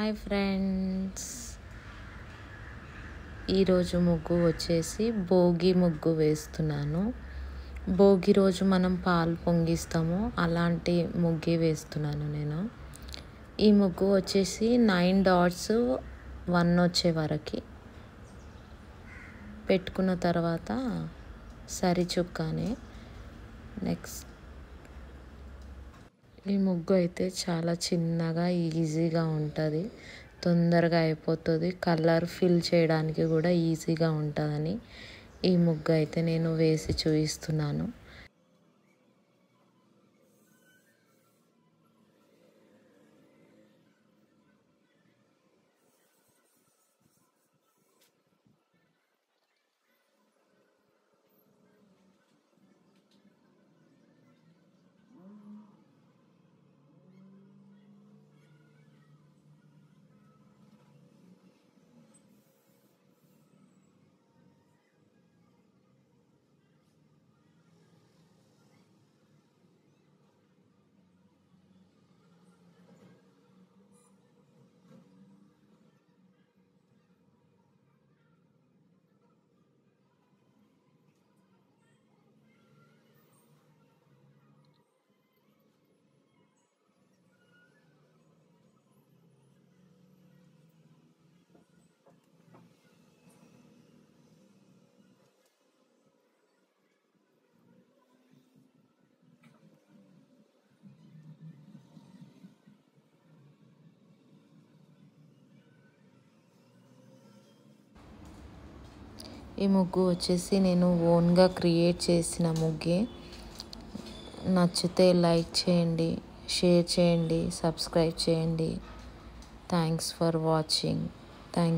Hi friends, ఈరోజు ముగ్గు వచ్చేసి భోగి ముగ్గు వేస్తున్నాను. భోగి రోజు మనం పాలు పొంగిస్తాము, అలాంటి ముగ్గే వేస్తున్నాను నేను. ఈ ముగ్గు వచ్చేసి 9 డాట్స్ 1 వచ్చే వరకు పెట్టుకున్న తర్వాత సరి చుక్కానే. నెక్స్ట్ ఈ ముగ్గు అయితే చాలా చిన్నగా ఈజీగా ఉంటుంది, తొందరగా అయిపోతుంది. కలర్ ఫిల్ చేయడానికి కూడా ఈజీగా ఉంటుందని ఈ ముగ్గు అయితే నేను వేసి చూపిస్తున్నాను. ఈ ముగ్గు వచ్చేసి నేను ఓన్గా క్రియేట్ చేసిన ముగ్గే. నచ్చితే లైక్ చేయండి, షేర్ చేయండి, సబ్స్క్రైబ్ చేయండి. Thanks for watching. Thank you.